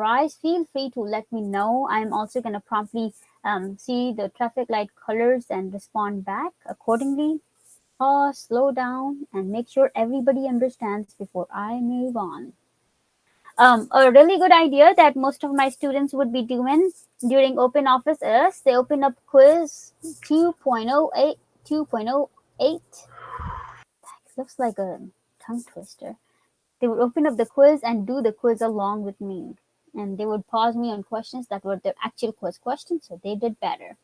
arise, feel free to let me know. I'm also going to promptly see the traffic light colors and respond back accordingly. Pause, slow down, and make sure everybody understands before I move on. A really good idea that most of my students would be doing during open office is they open up quiz 2.08. 2.08. That looks like a tongue twister. They would open up the quiz and do the quiz along with me. And they would pause me on questions that were the actual quiz questions, so they did better.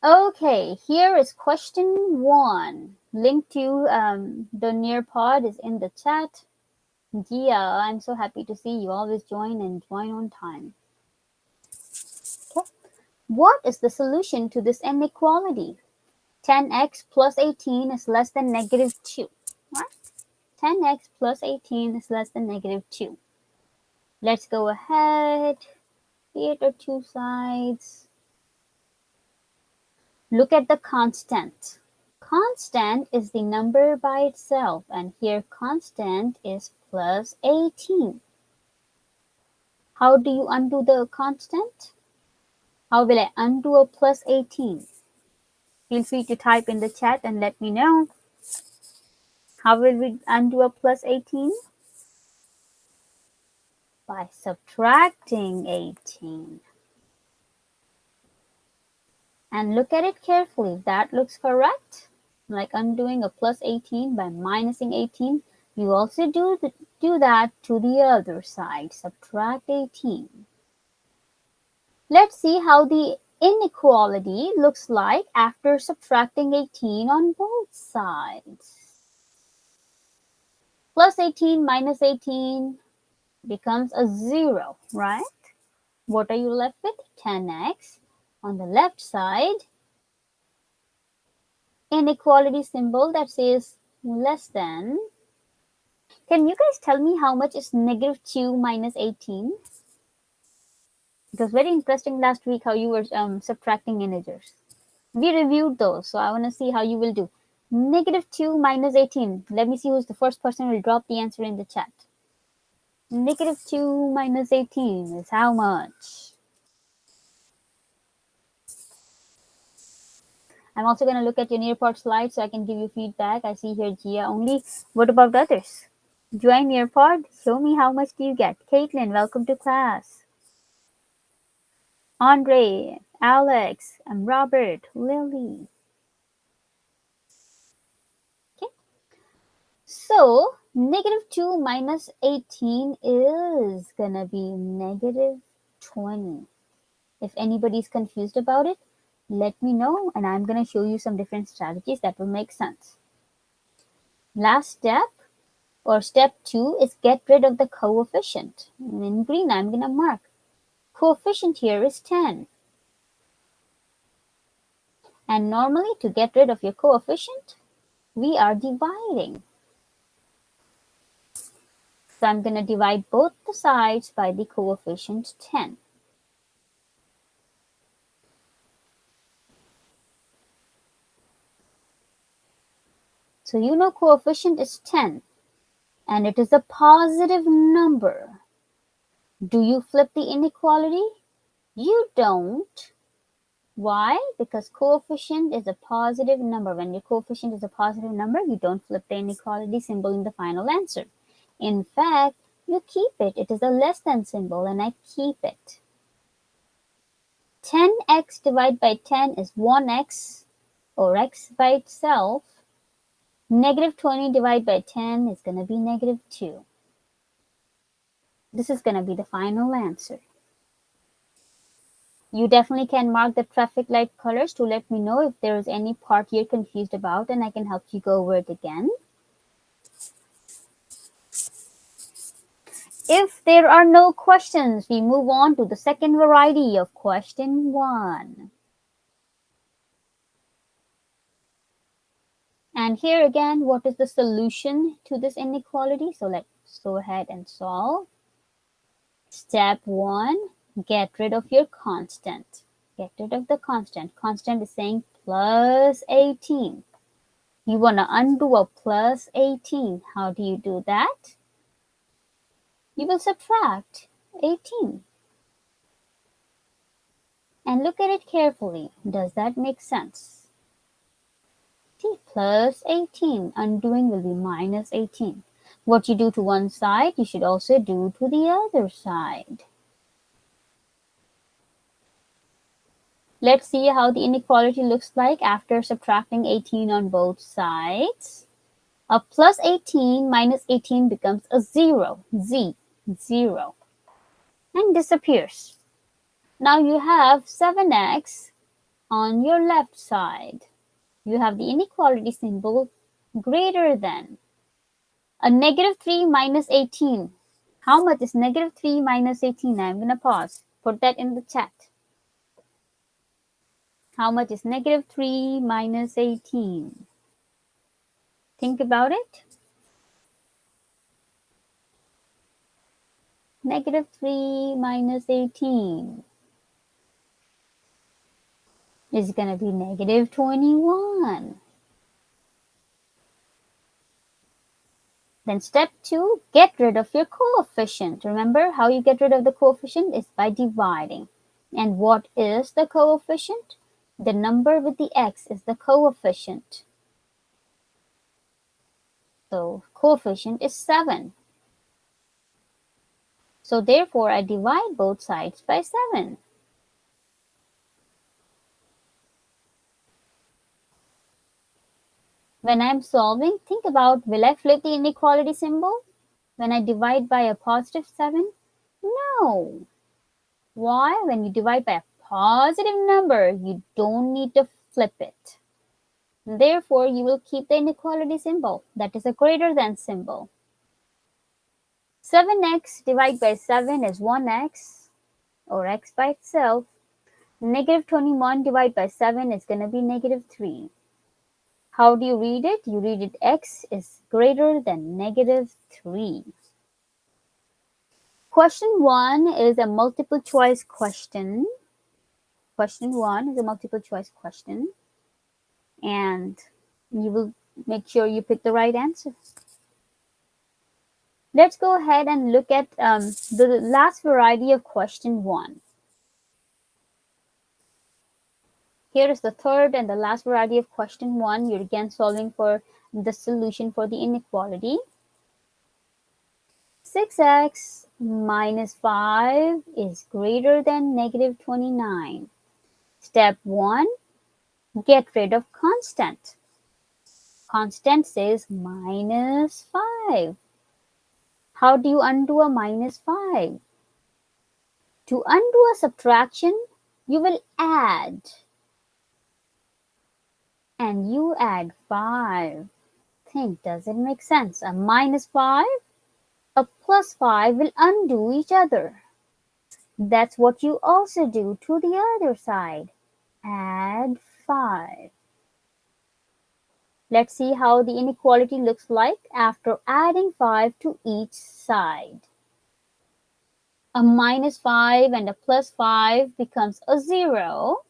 Okay, here is question 1. Link to the Nearpod is in the chat. Gia, I'm so happy to see you always join and join on time. Okay. What is the solution to this inequality? 10x plus 18 is less than negative 2. Right? 10x plus 18 is less than negative 2. Let's go ahead, create our two sides. Look at the constant. Constant is the number by itself, and here constant is plus 18. How do you undo the constant? How will I undo a plus 18? Feel free to type in the chat and let me know. How will we undo a plus 18? By subtracting 18. And look at it carefully. That looks correct. Like undoing a plus 18 by minusing 18. You also do that to the other side. Subtract 18. Let's see how the inequality looks like after subtracting 18 on both sides. Plus 18 minus 18 becomes a 0, right? What are you left with? 10x. On the left side, inequality symbol that says less than. Can you guys tell me how much is negative 2 minus 18? It was very interesting last week how you were subtracting integers. We reviewed those, so I want to see how you will do. Negative 2 minus 18. Let me see who's the first person who will drop the answer in the chat. Negative 2 minus 18 is how much? I'm also going to look at your Nearpod slides so I can give you feedback. I see here Gia only. What about others? Join Nearpod. Show me how much do you get. Caitlin, welcome to class. Andre, Alex, and Robert, Lily. Okay. So, negative 2 minus 18 is going to be negative 20. If anybody's confused about it, let me know, and I'm going to show you some different strategies that will make sense. Last step, or step 2, is get rid of the coefficient. And in green, I'm going to mark. Coefficient here is 10. And normally, to get rid of your coefficient, we are dividing. So I'm going to divide both the sides by the coefficient 10. So you know coefficient is 10, and it is a positive number. Do you flip the inequality? You don't. Why? Because coefficient is a positive number. When your coefficient is a positive number, you don't flip the inequality symbol in the final answer. In fact, you keep it. It is a less than symbol, and I keep it. 10x divided by 10 is 1x, or x by itself. Negative 20 divided by 10 is going to be negative 2. This is going to be the final answer. You definitely can mark the traffic light colors to let me know if there is any part you're confused about, and I can help you go over it again. If there are no questions, we move on to the second variety of question 1. And here again, what is the solution to this inequality? So let's go ahead and solve. Step 1, get rid of your constant. Get rid of the constant. Constant is saying plus 18. You want to undo a plus 18. How do you do that? You will subtract 18 and look at it carefully. Does that make sense? See, plus 18. Undoing will be minus 18. What you do to one side, you should also do to the other side. Let's see how the inequality looks like after subtracting 18 on both sides. A plus 18 minus 18 becomes a 0, 0, and disappears. Now you have 7x on your left side. You have the inequality symbol greater than. A negative 3 minus 18. How much is negative 3 minus 18? I'm going to pause. Put that in the chat. How much is negative 3 minus 18? Think about it. Negative 3 minus 18 is going to be negative 21. Then step 2, get rid of your coefficient. Remember how you get rid of the coefficient is by dividing. And what is the coefficient? The number with the x is the coefficient. So coefficient is 7. So therefore I divide both sides by 7. When I'm solving, think about, will I flip the inequality symbol when I divide by a positive 7? No. Why? When you divide by a positive number, you don't need to flip it. Therefore, you will keep the inequality symbol. That is a greater than symbol. 7x divided by 7 is 1x, or x by itself. Negative 21 divided by 7 is going to be negative 3. How do you read it? You read it x is greater than negative 3. Question 1 is a multiple choice question. Question 1 is a multiple choice question. And you will make sure you pick the right answer. Let's go ahead and look at the last variety of question 1. Here is the third and the last variety of question 1. You're again solving for the solution for the inequality. 6x minus 5 is greater than negative 29. Step 1, get rid of constant. Constant says minus 5. How do you undo a minus 5? To undo a subtraction, you will add. And you add 5. Think, does it make sense? A minus 5, a plus 5 will undo each other. That's what you also do to the other side. Add 5. Let's see how the inequality looks like after adding 5 to each side. A minus 5 and a plus 5 becomes a 0,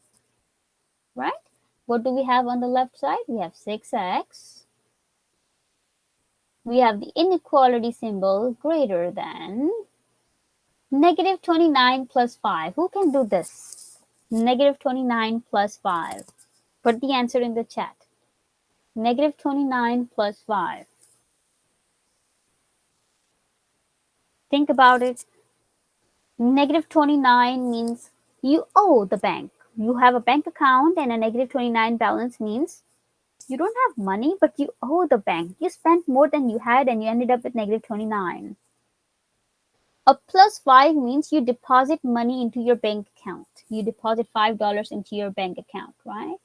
right? What do we have on the left side? We have 6x. We have the inequality symbol greater than negative 29 plus 5. Who can do this? Negative 29 plus 5. Put the answer in the chat. Negative 29 plus 5. Think about it. Negative 29 means you owe the bank. You have a bank account and a negative 29 balance means you don't have money, but you owe the bank. You spent more than you had and you ended up with negative 29. A plus 5 means you deposit money into your bank account. You deposit $5 into your bank account, right?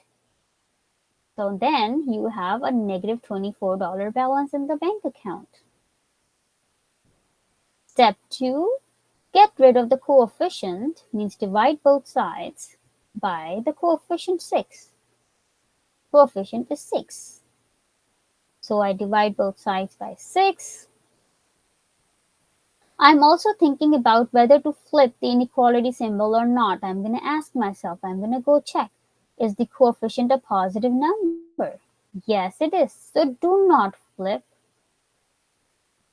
So then you have a negative $24 balance in the bank account. Step 2, get rid of the coefficient, means divide both sides by the coefficient 6. Coefficient is 6. So I divide both sides by 6. I'm also thinking about whether to flip the inequality symbol or not. I'm going to ask myself, I'm going to go check. Is the coefficient a positive number? Yes, it is. So do not flip.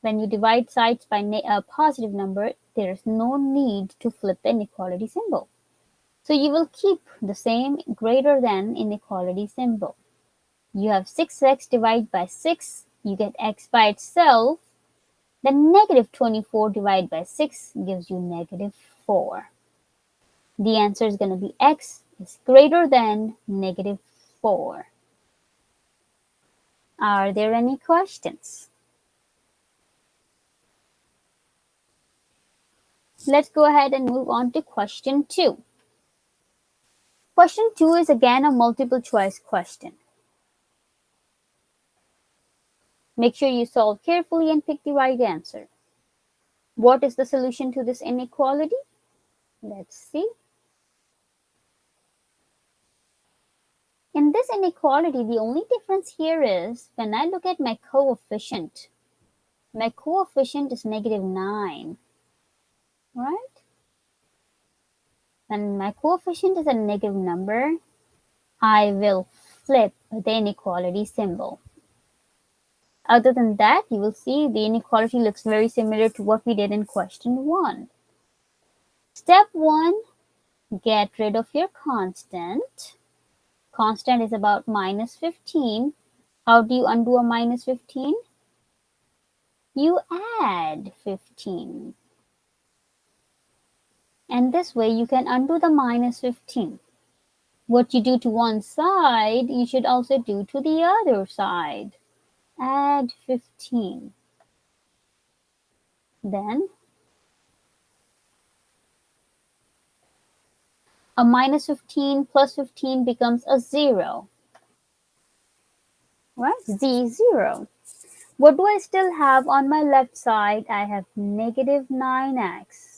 When you divide sides by a positive number, there is no need to flip the inequality symbol. So you will keep the same greater than inequality symbol. You have 6x divided by 6, you get x by itself. Then negative 24 divided by 6 gives you negative 4. The answer is going to be x is greater than negative 4. Are there any questions? Let's go ahead and move on to question 2. Question 2 is again a multiple choice question. Make sure you solve carefully and pick the right answer. What is the solution to this inequality? Let's see. In this inequality, the only difference here is when I look at my coefficient is negative 9, right? When my coefficient is a negative number, I will flip the inequality symbol. Other than that, you will see the inequality looks very similar to what we did in question 1. Step 1, get rid of your constant. Constant is about minus 15. How do you undo a minus 15? You add 15. And this way you can undo the minus 15. What you do to one side, you should also do to the other side. Add 15. Then a minus 15 plus 15 becomes a 0. Right? Z0. What do I still have on my left side? I have negative 9x.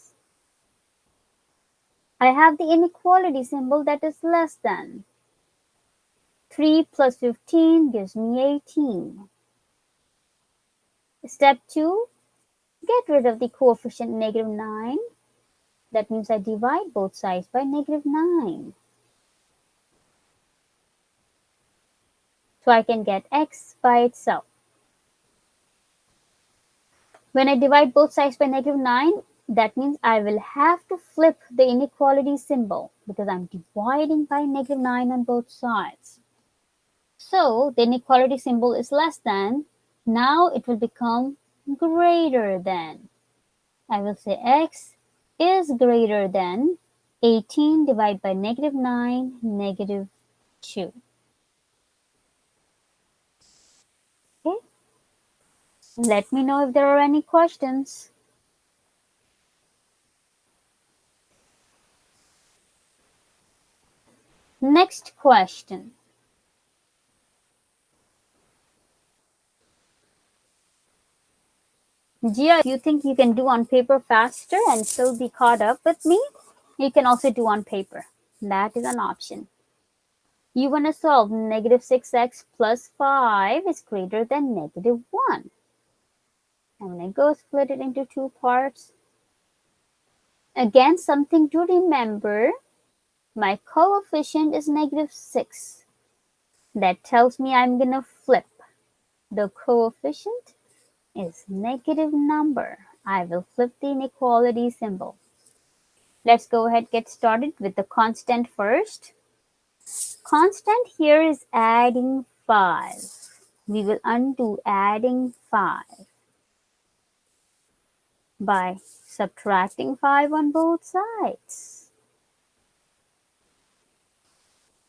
I have the inequality symbol that is less than. 3 plus 15 gives me 18. Step 2, get rid of the coefficient negative 9. That means I divide both sides by negative 9. So I can get x by itself. When I divide both sides by negative 9, that means I will have to flip the inequality symbol because I'm dividing by negative 9 on both sides. So the inequality symbol is less than. Now it will become greater than. I will say x is greater than 18 divided by negative 9, negative 2. Okay. Let me know if there are any questions. Next question. Gia, if you think you can do on paper faster and still be caught up with me, you can also do on paper. That is an option. You want to solve negative 6x plus 5 is greater than negative 1. I'm going to go split it into two parts. Again, something to remember. My coefficient is negative 6. That tells me I'm going to flip. The coefficient is negative number. I will flip the inequality symbol. Let's go ahead get started with the constant first. Constant here is adding 5. We will undo adding 5 by subtracting 5 on both sides.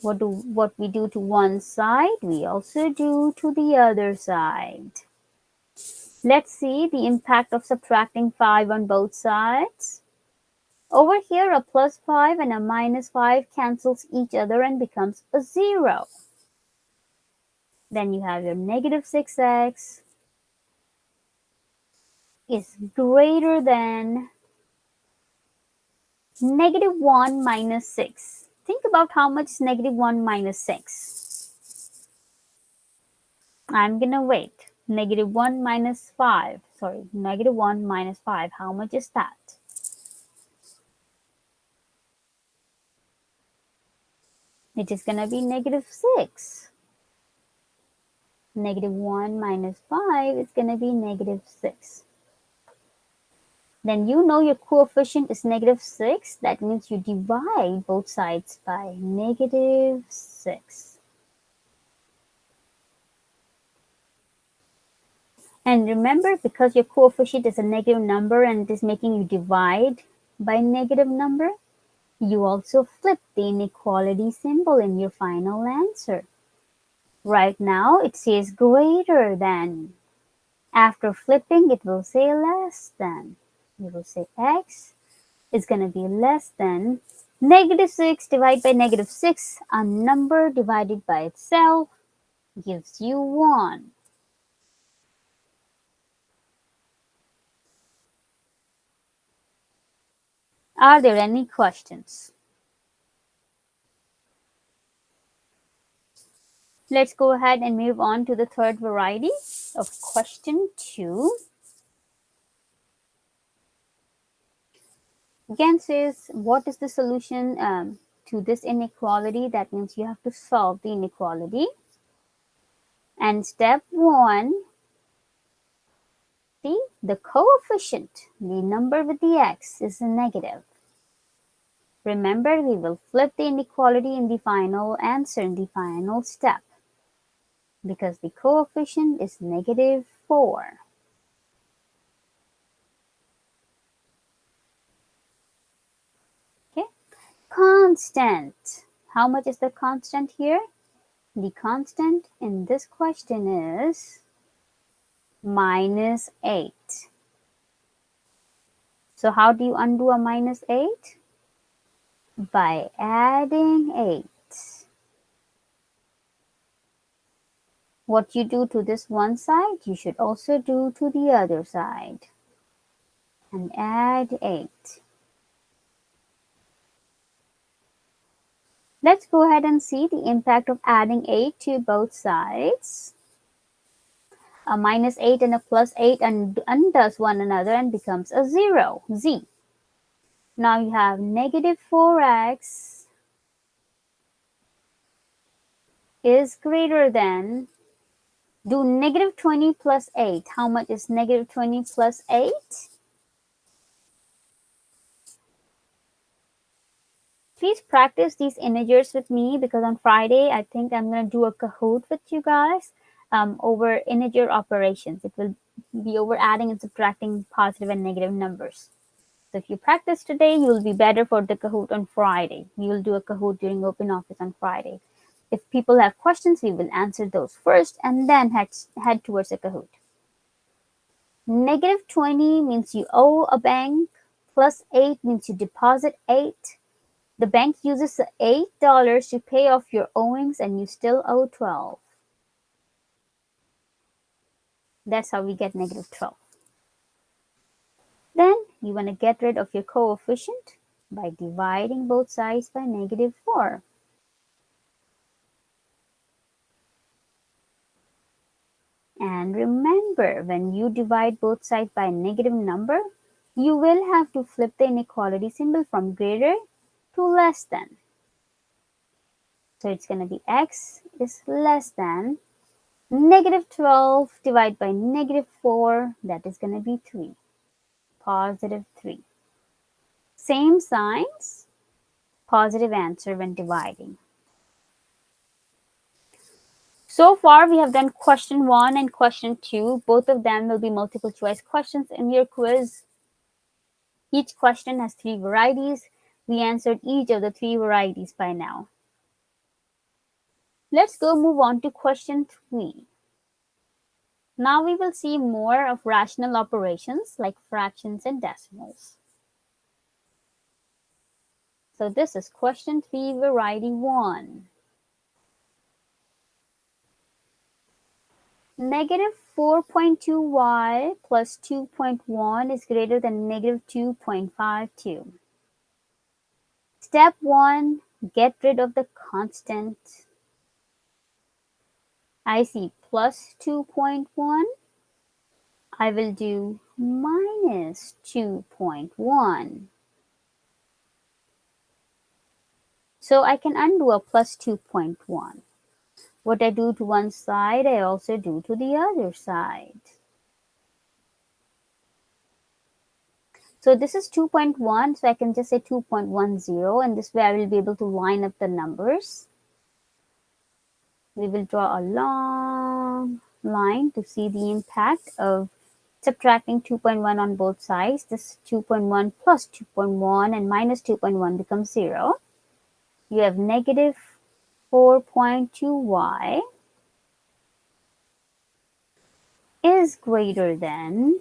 What we do to one side, we also do to the other side. Let's see the impact of subtracting 5 on both sides. Over here, a plus 5 and a minus 5 cancels each other and becomes a 0. Then you have your negative 6x is greater than negative 1 minus 6. Think about how much is negative 1 minus 6. I'm going to wait. Negative 1 minus 5. Sorry, negative 1 minus 5. How much is that? It is going to be negative 6. Negative 1 minus 5 is going to be negative 6. Then you know your coefficient is -6. That means you divide both sides by -6. And remember, because your coefficient is a negative number and it is making you divide by a negative number, you also flip the inequality symbol in your final answer. Right now, it says greater than. After flipping, it will say less than. You will say x is going to be less than -6 divided by -6. A number divided by itself gives you 1. Are there any questions? Let's go ahead and move on to the third variety of question 2. Again says, what is the solution to this inequality? That means you have to solve the inequality. And step 1, see, the coefficient, the number with the x, is a negative. Remember, we will flip the inequality in the final answer, in the final step, because the coefficient is -4. Okay, constant. How much is the constant here? The constant in this question is -8. So how do you undo a -8? By adding 8. What you do to this one side, you should also do to the other side. And add 8. Let's go ahead and see the impact of adding 8 to both sides. A -8 and a +8 undoes one another and becomes a 0, z. Now you have -4x is greater than, do -20 plus 8. How much is -20 plus 8? Please practice these integers with me, because on Friday, I think I'm going to do a Kahoot with you guys over integer operations. It will be over adding and subtracting positive and negative numbers. So if you practice today, you will be better for the Kahoot on Friday. We will do a Kahoot during open office on Friday. If people have questions, we will answer those first and then head towards a Kahoot. -20 means you owe a bank. +8 means you deposit 8. The bank uses the $8 to pay off your owings and you still owe 12. That's how we get -12. Then you want to get rid of your coefficient by dividing both sides by -4. And remember, when you divide both sides by a negative number, you will have to flip the inequality symbol from greater to less than. So it's going to be x is less than -12 divided by -4, that is going to be 3, +3. Same signs, positive answer when dividing. So far, we have done question 1 and question 2. Both of them will be multiple choice questions in your quiz. Each question has 3 varieties. We answered each of the 3 varieties by now. Let's go move on to question 3. Now we will see more of rational operations like fractions and decimals. So this is question 3, variety 1. -4.2y plus 2.1 is greater than -2.52. Step 1, get rid of the constant. I see plus 2.1. I will do minus 2.1. So I can undo a plus 2.1. What I do to one side, I also do to the other side. So this is 2.1, so I can just say 2.10, and this way I will be able to line up the numbers. We will draw a long line to see the impact of subtracting 2.1 on both sides. This 2.1 plus 2.1 and minus 2.1 becomes 0. You have negative 4.2y is greater than,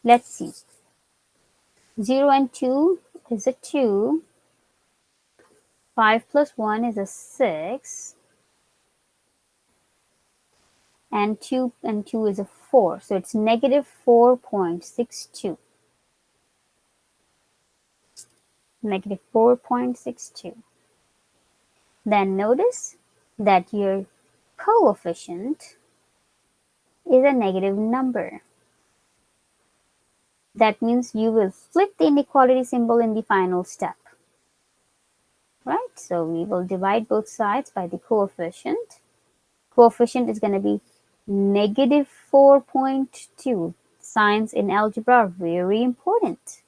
let's see, 0 and 2 is a 2, 5 plus 1 is a 6, and 2 and 2 is a 4. So it's negative 4.62. Negative 4.62. Then notice that your coefficient is a negative number. That means you will flip the inequality symbol in the final step. Right? So we will divide both sides by the coefficient. Coefficient is going to be negative 4.2. Signs in algebra are very important.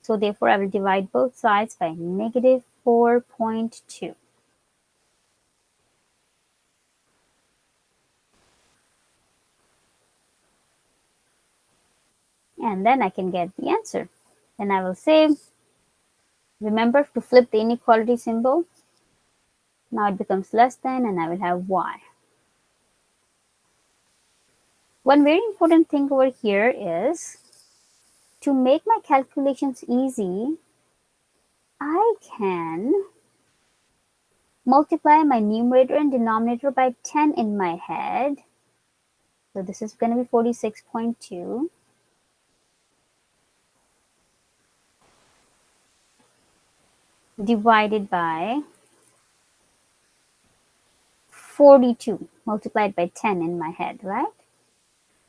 So therefore, I will divide both sides by negative 4.2. And then I can get the answer. Then I will say, remember to flip the inequality symbol. Now it becomes less than, and I will have y. One very important thing over here is to make my calculations easy, I can multiply my numerator and denominator by 10 in my head. So this is going to be 46.2. Divided by 42 multiplied by 10 in my head, right?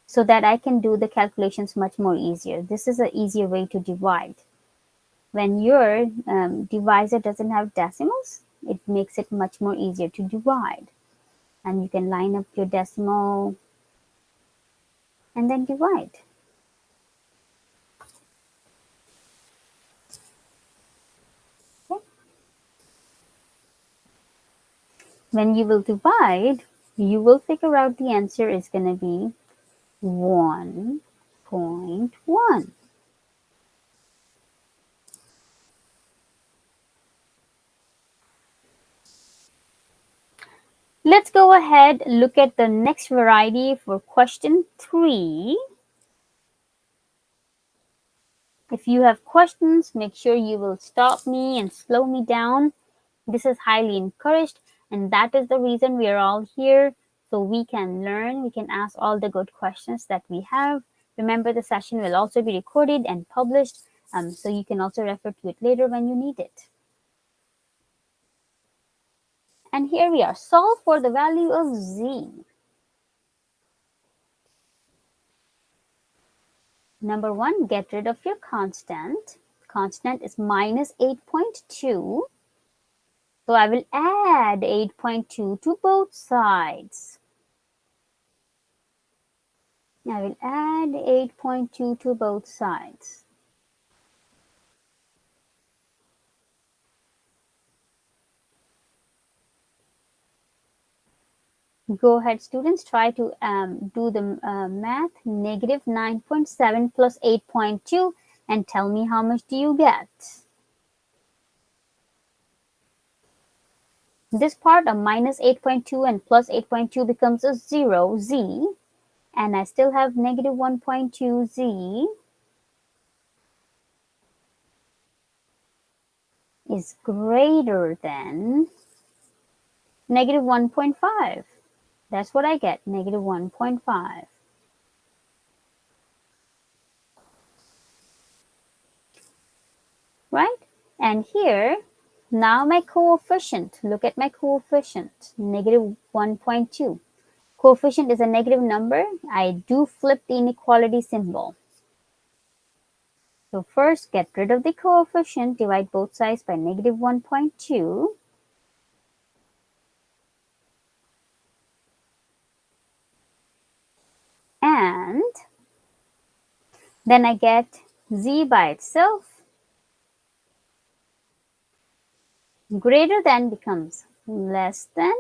So that I can do the calculations much more easier. This is an easier way to divide. When your divisor doesn't have decimals, it makes it much more easier to divide. And you can line up your decimal and then divide. Okay. When you will divide, you will figure out the answer is going to be 1.1. Let's go ahead, look at the next variety for question 3. If you have questions, make sure you will stop me and slow me down. This is highly encouraged, and that is the reason we are all here, so we can learn, we can ask all the good questions that we have. Remember, the session will also be recorded and published, so you can also refer to it later when you need it. And here we are, solve for the value of z. Number 1, get rid of your constant. Constant is minus 8.2. So I will add 8.2 to both sides. I will add 8.2 to both sides. Go ahead, students, try to do the math. Negative 9.7 plus 8.2, and tell me how much do you get. This part of minus 8.2 and plus 8.2 becomes a 0, z, and I still have negative 1.2 z is greater than negative 1.5. That's what I get, negative 1.5. Right? And here, now my coefficient, look at my coefficient, negative 1.2. Coefficient is a negative number. I do flip the inequality symbol. So first, get rid of the coefficient, divide both sides by negative 1.2. And Then I get z by itself. Greater than becomes less than.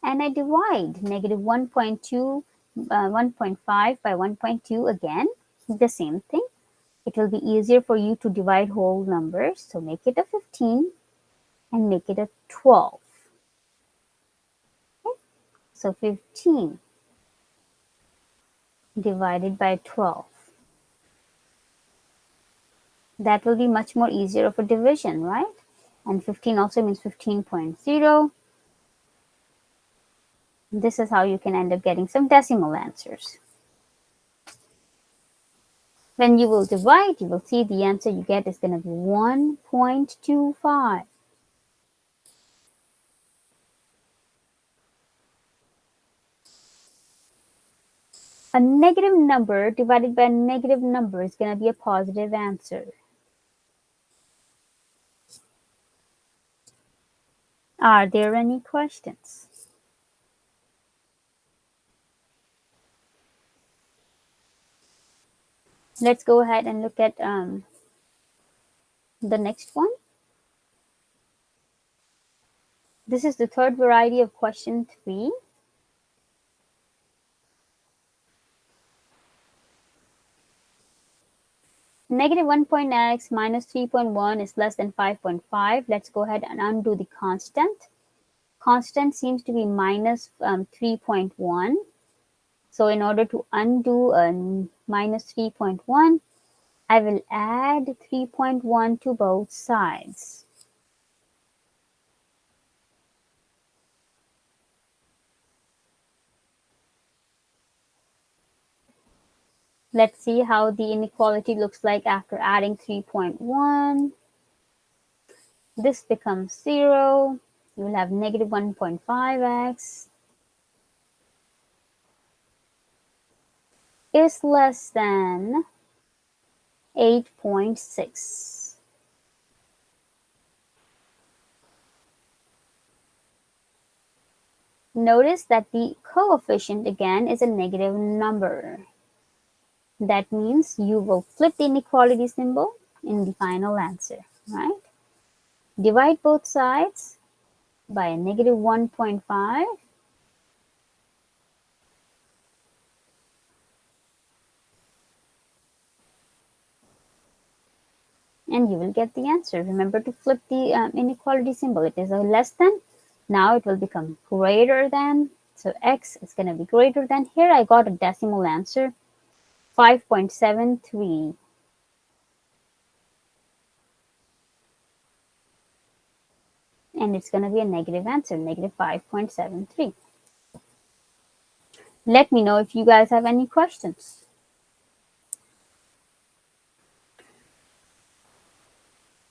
And I divide negative 1.2, 1.5 by 1.2 again, the same thing. It will be easier for you to divide whole numbers. So make it a 15 and make it a 12. Okay? So 15 divided by 12. That will be much more easier of a division, right? And 15 also means 15.0. This is how you can end up getting some decimal answers. When you will divide, you will see the answer you get is going to be 1.25. A negative number divided by a negative number is going to be a positive answer. Are there any questions? Let's go ahead and look at the next one. This is the third variety of question 3. Negative 1.x minus 3.1 is less than 5.5. Let's go ahead and undo the constant. Constant seems to be minus 3.1. So in order to undo minus 3.1, I will add 3.1 to both sides. Let's see how the inequality looks like after adding 3.1. This becomes 0. You will have negative 1.5x is less than 8.6. Notice that the coefficient again is a negative number. That means you will flip the inequality symbol in the final answer, right? Divide both sides by a negative 1.5. And you will get the answer. Remember to flip the inequality symbol. It is a less than. Now it will become greater than. So x is going to be greater than. Here I got a decimal answer, 5.73. And it's going to be a negative answer, negative 5.73. Let me know if you guys have any questions.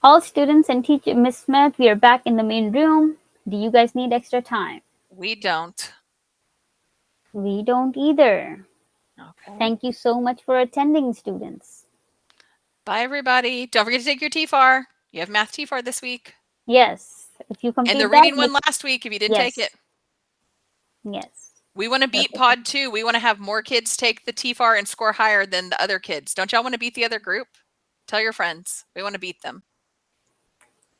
All students and teacher, Miss Smith, we are back in the main room. Do you guys need extra time? We don't. We don't either. Okay. Thank you so much for attending, students. Bye, everybody. Don't forget to take your TFAR. You have math TFAR this week. Yes, if you complete And the that, reading one last week if you didn't take it. Yes. We want to beat Pod 2. We want to have more kids take the TFAR and score higher than the other kids. Don't y'all want to beat the other group? Tell your friends. We want to beat them.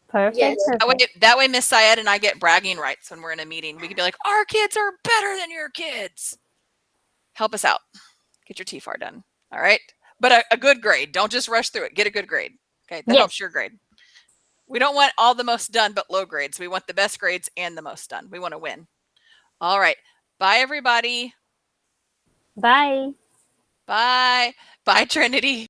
Perfect. Yes. Perfect. That way Miss Syed and I get bragging rights when we're in a meeting. We can be like, our kids are better than your kids. Help us out. Get your TFAR done. All right. But a good grade. Don't just rush through it. Get a good grade. Okay. That helps your grade. We don't want all the most done, but low grades. We want the best grades and the most done. We want to win. All right. Bye, everybody. Bye. Bye. Bye, Trinity.